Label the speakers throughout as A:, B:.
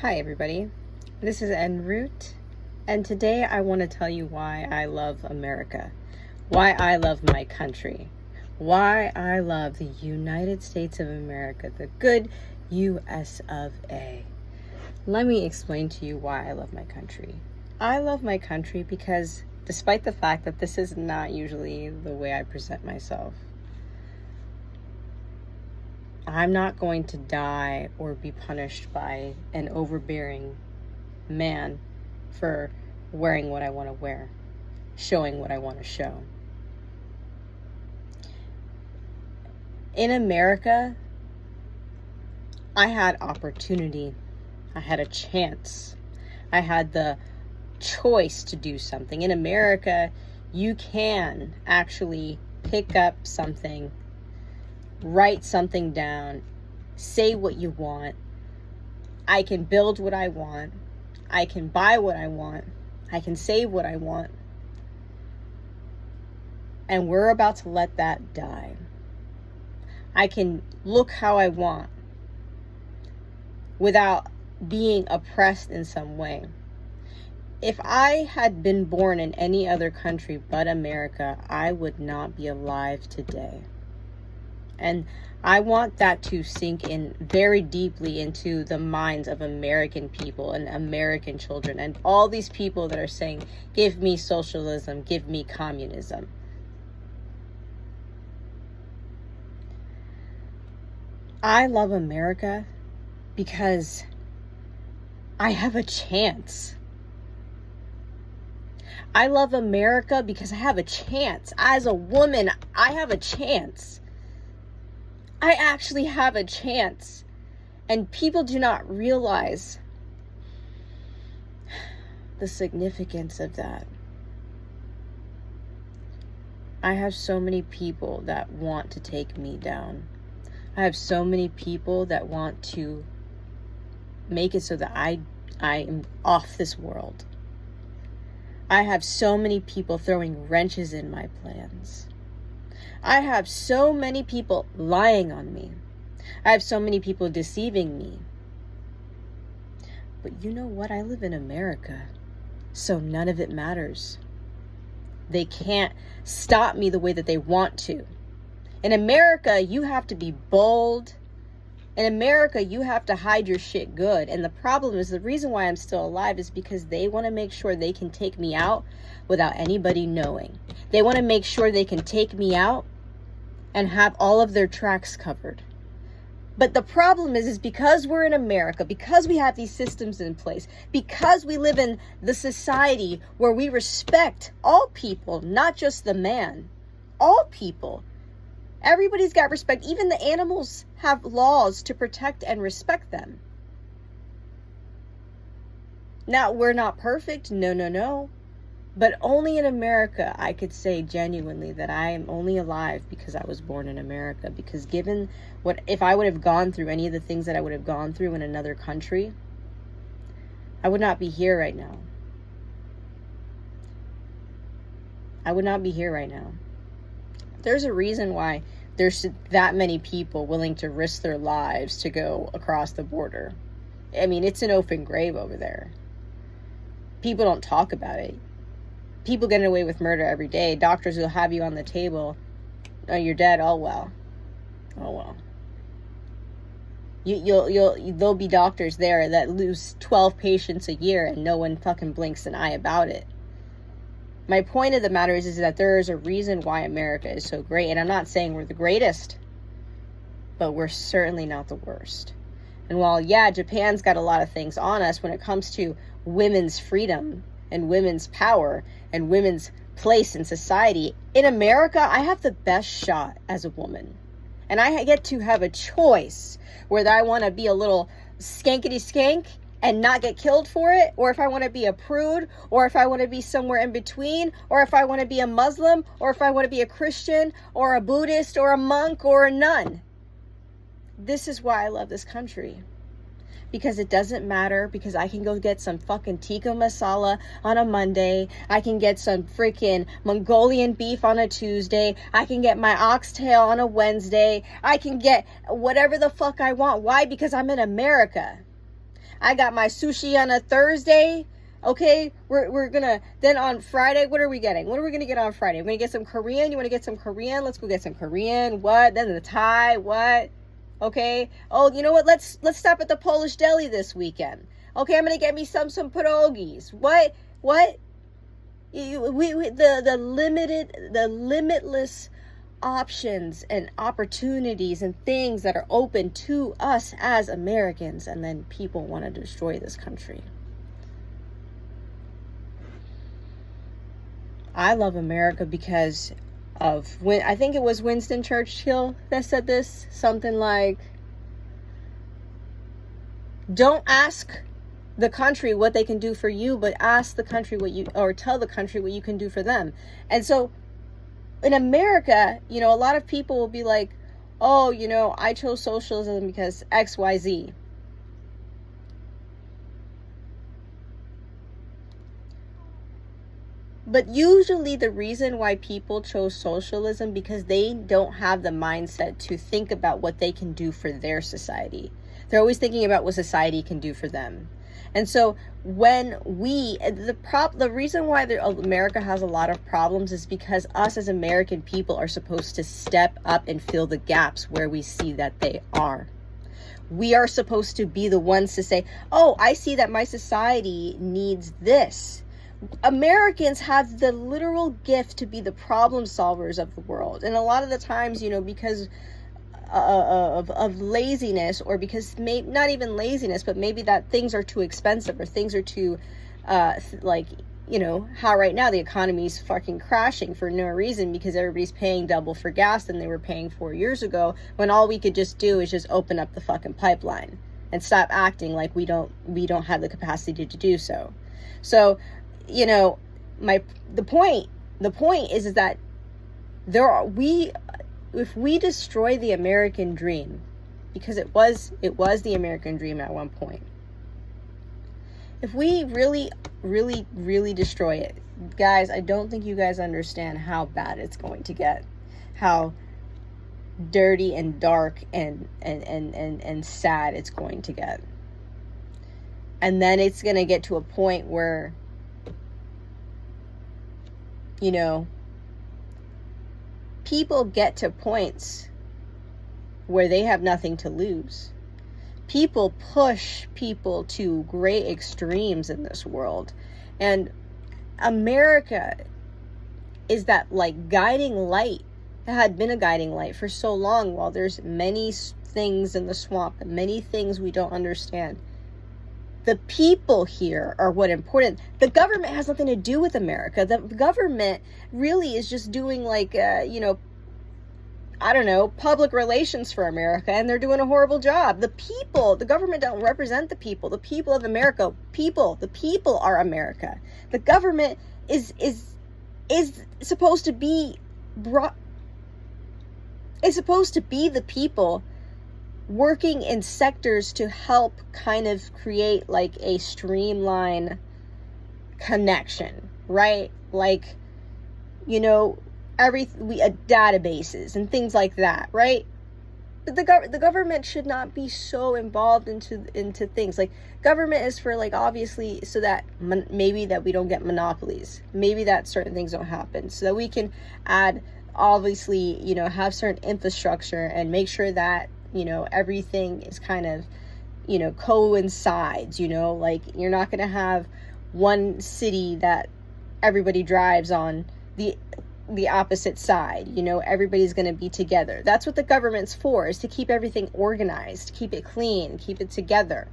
A: Hi everybody, this is Enroute, and today I want to tell you why I love America, why I love my country, why I love the United States of America, the good US of A. Let me explain to you why I love my country. I love my country because despite the fact that this is not usually the way I present myself, I'm not going to die or be punished by an overbearing man for wearing what I want to wear, showing what I want to show. In America, I had opportunity. I had a chance. I had the choice to do something. In America, you can actually pick up something, write something down, say what you want. I can build what I want. I can buy what I want. I can save what I want. And we're about to let that die. I can look how I want without being oppressed in some way. If I had been born in any other country but America, I would not be alive today. And I want that to sink in very deeply into the minds of American people and American children and all these people that are saying, give me socialism, give me communism. I love America because I have a chance. I love America because I have a chance. As a woman, I have a chance. I actually have a chance. And people do not realize the significance of that. I have so many people that want to take me down. I have so many people that want to make it so that I am off this world. I have so many people throwing wrenches in my plans. I have so many people lying on me. I have so many people deceiving me. But you know what? I live in America, so none of it matters. They can't stop me the way that they want to. In America, you have to be bold. In America, you have to hide your shit good. And the problem is, the reason why I'm still alive is because they want to make sure they can take me out without anybody knowing. They want to make sure they can take me out and have all of their tracks covered. But the problem is because we're in America, because we have these systems in place, because we live in the society where we respect all people, not just the man, all people. Everybody's got respect. Even the animals have laws to protect and respect them. Now, we're not perfect. No. But only in America, I could say genuinely that I am only alive because I was born in America. Because given what, if I would have gone through any of the things that I would have gone through in another country, I would not be here right now. I would not be here right now. There's a reason why there's that many people willing to risk their lives to go across the border. I mean, it's an open grave over there. People don't talk about it. People getting away with murder every day. Doctors will have you on the table. Oh, you're dead. Oh well. There'll be doctors there that lose 12 patients a year and no one fucking blinks an eye about it. My point of the matter is that there is a reason why America is so great. And I'm not saying we're the greatest, but we're certainly not the worst. And while, yeah, Japan's got a lot of things on us when it comes to women's freedom and women's power and women's place in society, in America, I have the best shot as a woman. And I get to have a choice whether I want to be a little skankety skank and not get killed for it, or if I want to be a prude, or if I want to be somewhere in between, or if I want to be a Muslim, or if I want to be a Christian, or a Buddhist, or a monk, or a nun. This is why I love this country. Because it doesn't matter, because I can go get some fucking tikka masala on a Monday. I can get some freaking Mongolian beef on a Tuesday. I can get my oxtail on a Wednesday. I can get whatever the fuck I want. Why? Because I'm in America. I got my sushi on a Thursday. Okay, we're gonna, then on Friday, what are we getting? What are we gonna get on Friday? We're gonna get some Korean. You wanna get some Korean? Let's go get some Korean. What? Then the Thai. What? Okay. Oh, you know what? Let's stop at the Polish deli this weekend. Okay, I'm gonna get me some pierogies. What? The limitless options and opportunities and things that are open to us as Americans, and then people want to destroy this country. I love America because of when, I think it was Winston Churchill that said this, something like, don't ask the country what they can do for you, but ask the country or tell the country what you can do for them. And so in America, you know, a lot of people will be like, oh, you know, I chose socialism because XYZ. But usually the reason why people chose socialism because they don't have the mindset to think about what they can do for their society. They're always thinking about what society can do for them. And so when the reason why America has a lot of problems is because us as American people are supposed to step up and fill the gaps where we see that they are. We are supposed to be the ones to say, oh, I see that my society needs this. Americans have the literal gift to be the problem solvers of the world. And a lot of the times, you know, because of laziness, or because not even laziness, but maybe that things are too expensive, or things are too like, you know, how right now the economy is fucking crashing for no reason because everybody's paying double for gas than they were paying 4 years ago, when all we could just do is just open up the fucking pipeline and stop acting like we don't have the capacity to do so. So, you know, the point is that if we destroy the American dream, because it was the American dream at one point, if we really, really, really destroy it, guys, I don't think you guys understand how bad it's going to get, how dirty and dark and sad it's going to get. And then it's going to get to a point where, you know, people get to points where they have nothing to lose. People push people to great extremes in this world. And America is that like guiding light. It had been a guiding light for so long, while there's many things in the swamp and many things we don't understand. The people here are what important. The government has nothing to do with America. The government really is just doing like, you know, I don't know, public relations for America, and they're doing a horrible job. The people, the government don't represent the people. The people of America, the people are America. The government is supposed to be the people working in sectors to help kind of create like a streamline connection, right? Like, you know, databases and things like that, right? But the government should not be so involved into things. Like, government is for, like, obviously so that maybe that we don't get monopolies, maybe that certain things don't happen, so that we can add, obviously, you know, have certain infrastructure and make sure that, you know, everything is kind of, you know, coincides, you know, like you're not going to have one city that everybody drives on the opposite side, you know, everybody's going to be together. That's what the government's for, is to keep everything organized, keep it clean, keep it together.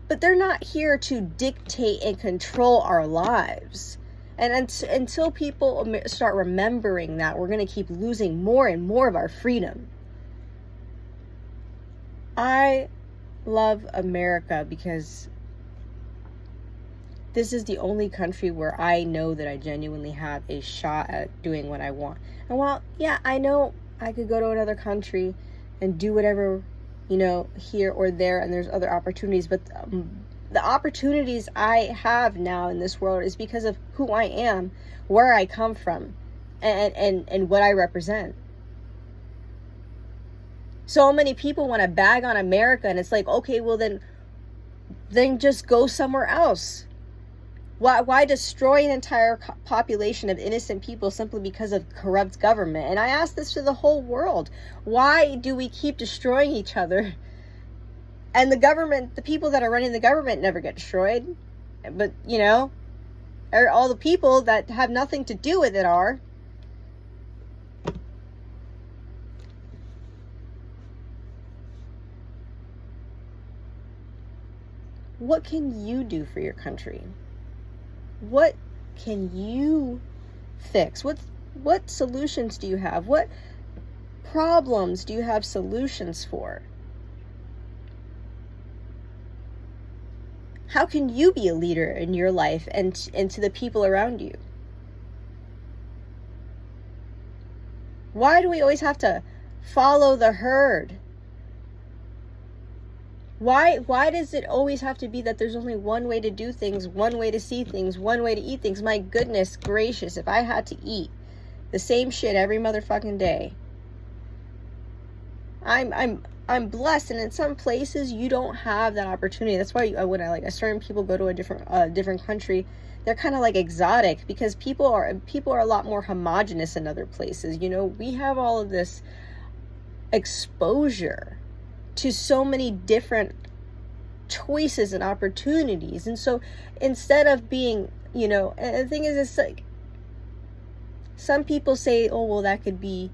A: But they're not here to dictate and control our lives. And until people start remembering that, we're going to keep losing more and more of our freedom. I love America because this is the only country where I know that I genuinely have a shot at doing what I want. And while, yeah, I know I could go to another country and do whatever, you know, here or there, and there's other opportunities, but the opportunities I have now in this world is because of who I am, where I come from, and what I represent. So many people want to bag on America, and it's like, okay, well then, then just go somewhere else. Why destroy an entire population of innocent people simply because of corrupt government? And I ask this to the whole world. Why do we keep destroying each other? And the government, the people that are running the government never get destroyed. But, you know, all the people that have nothing to do with it are. What can you do for your country? What can you fix? What solutions do you have? What problems do you have solutions for? How can you be a leader in your life and to the people around you? Why do we always have to follow the herd? Why does it always have to be that there's only one way to do things, one way to see things, one way to eat things? My goodness gracious, if I had to eat the same shit every motherfucking day. I'm blessed, and in some places you don't have that opportunity. That's why when a certain people go to a different country, they're kind of like exotic, because people are a lot more homogenous in other places. You know, we have all of this exposure to so many different choices and opportunities. And so instead of being, you know, and the thing is, it's like, some people say, oh, well, that could be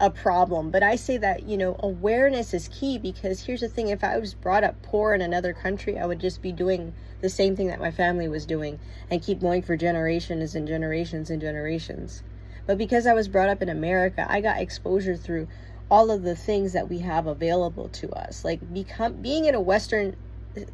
A: a problem. But I say that, you know, awareness is key, because here's the thing. If I was brought up poor in another country, I would just be doing the same thing that my family was doing and keep going for generations and generations and generations. But because I was brought up in America, I got exposure through all of the things that we have available to us. Like being in a Western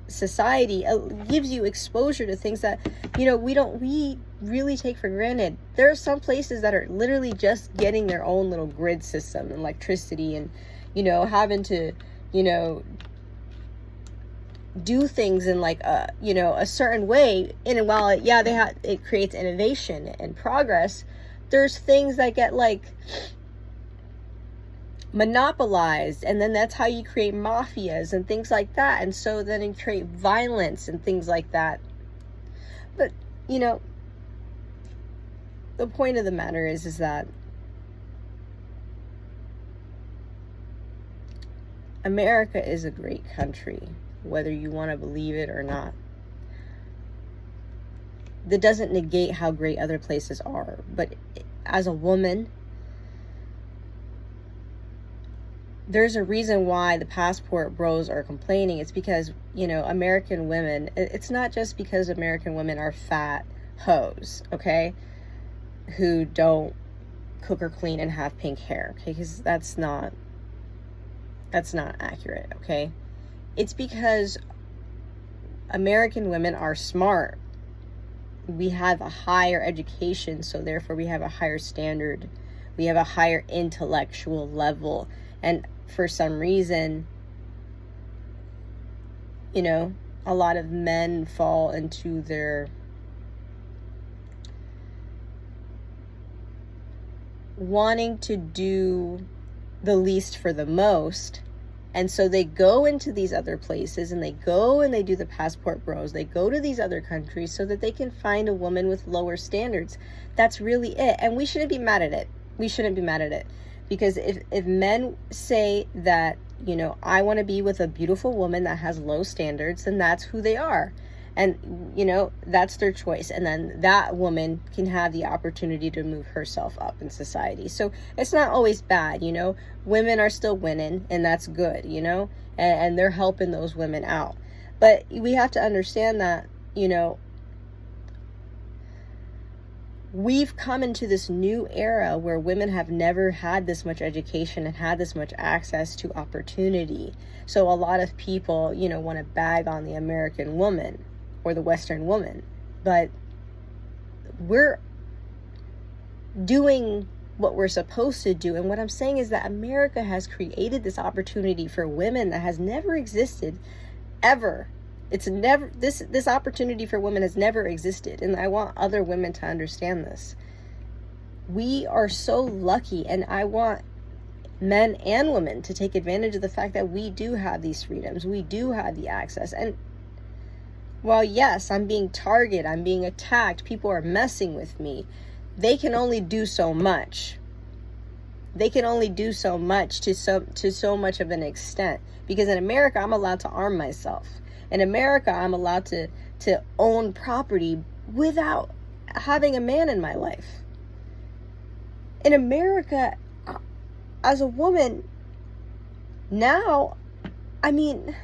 A: society gives you exposure to things that, you know, we really take for granted. There are some places that are literally just getting their own little grid system and electricity, and, you know, having to, you know, do things in like a, you know, a certain way. And while it creates innovation and progress, there's things that get like monopolized, and then that's how you create mafias and things like that. And so then you create violence and things like that. But, you know, the point of the matter is that America is a great country, whether you want to believe it or not. That doesn't negate how great other places are. But as a woman, there's a reason why the passport bros are complaining. It's because, you know, American women, it's not just because American women are fat hoes, okay, who don't cook or clean and have pink hair, okay, because that's not accurate, okay. It's because American women are smart. We have a higher education, so therefore we have a higher standard. We have a higher intellectual level. And for some reason, you know, a lot of men fall into their wanting to do the least for the most. And so they go into these other places, and they go and they do the passport bros. They go to these other countries so that they can find a woman with lower standards. That's really it. And we shouldn't be mad at it. We shouldn't be mad at it. Because if men say that, you know, I want to be with a beautiful woman that has low standards, then that's who they are. And, you know, that's their choice. And then that woman can have the opportunity to move herself up in society. So it's not always bad, you know. Women are still winning, and that's good, you know. And they're helping those women out. But we have to understand that, you know, we've come into this new era where women have never had this much education and had this much access to opportunity. So a lot of people, you know, want to bag on the American woman or the Western woman. But we're doing what we're supposed to do. And what I'm saying is that America has created this opportunity for women that has never existed ever. It's never, this opportunity for women has never existed. And I want other women to understand this. We are so lucky, and I want men and women to take advantage of the fact that we do have these freedoms, we do have the access. And while yes, I'm being targeted, I'm being attacked, people are messing with me, they can only do so much. They can only do so much to so much of an extent. Because in America, I'm allowed to arm myself. In America, I'm allowed to own property without having a man in my life. In America, as a woman, now, I mean,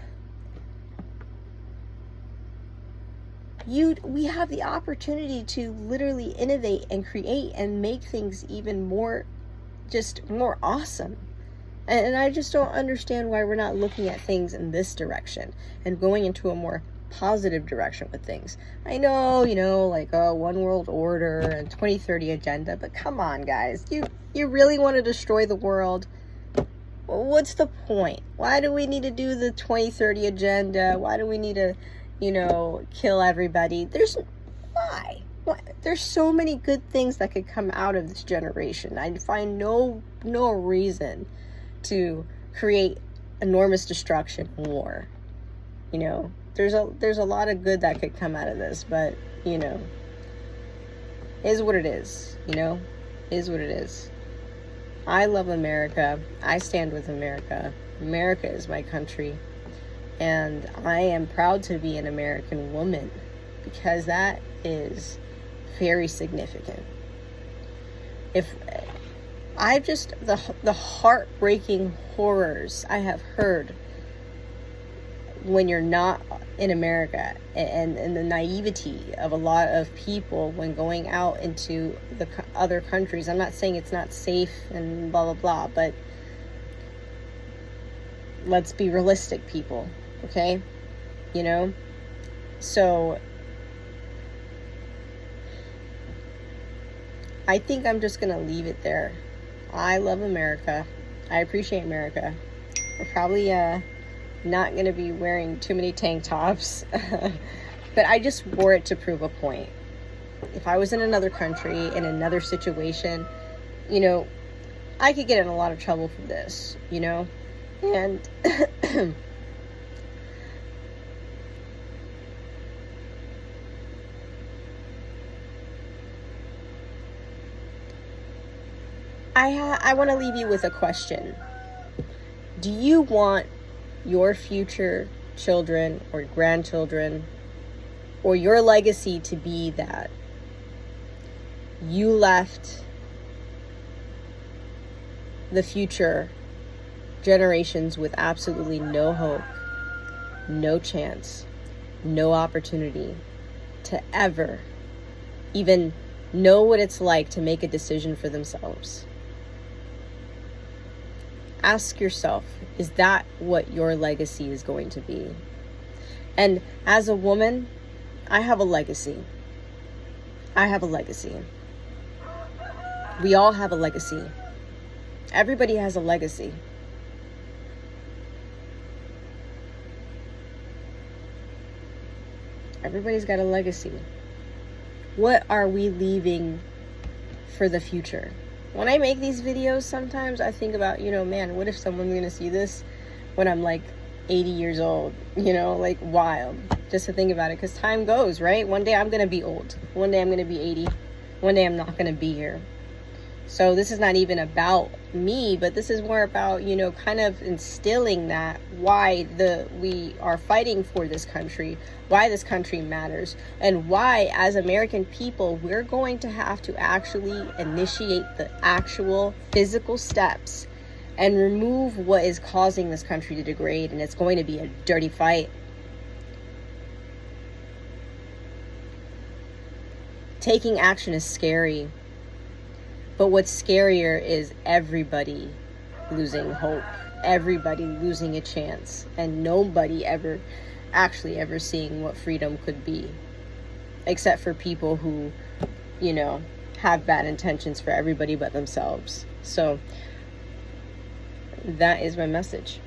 A: we have the opportunity to literally innovate and create and make things even more awesome. And I just don't understand why we're not looking at things in this direction and going into a more positive direction with things. I know, like one world order and 2030 agenda, but come on, guys. You really want to destroy the world? What's the point? Why do we need to do the 2030 agenda? Why do we need to, kill everybody? Why? There's so many good things that could come out of this generation. I find no reason to create enormous destruction and war. There's a lot of good that could come out of this, but is what it is. Is what it is. I love America. I stand with America. America is my country, and I am proud to be an American woman, because that is very significant. If I've just the heartbreaking horrors I have heard when you're not in America, and the naivety of a lot of people when going out into the other countries. I'm not saying it's not safe and blah blah blah, but let's be realistic, people, okay? So I think I'm just gonna leave it there. I love America. I appreciate America. We're probably not going to be wearing too many tank tops, but I just wore it to prove a point. If I was in another country, in another situation, I could get in a lot of trouble for this, and I want to leave you with a question. Do you want your future children or grandchildren or your legacy to be that you left the future generations with absolutely no hope, no chance, no opportunity to ever even know what it's like to make a decision for themselves? Ask yourself, is that what your legacy is going to be? And as a woman, I have a legacy. I have a legacy. We all have a legacy. Everybody has a legacy. Everybody's got a legacy. What are we leaving for the future? When I make these videos, sometimes I think about, man, what if someone's going to see this when I'm like 80 years old? Like wild. Just to think about it, because time goes, right? One day I'm going to be old. One day I'm going to be 80. One day I'm not going to be here. So this is not even about me, but this is more about, kind of instilling that why we are fighting for this country, why this country matters, and why as American people, we're going to have to actually initiate the actual physical steps and remove what is causing this country to degrade. And it's going to be a dirty fight. Taking action is scary. But what's scarier is everybody losing hope, everybody losing a chance, and nobody ever seeing what freedom could be, except for people who, have bad intentions for everybody but themselves. So that is my message.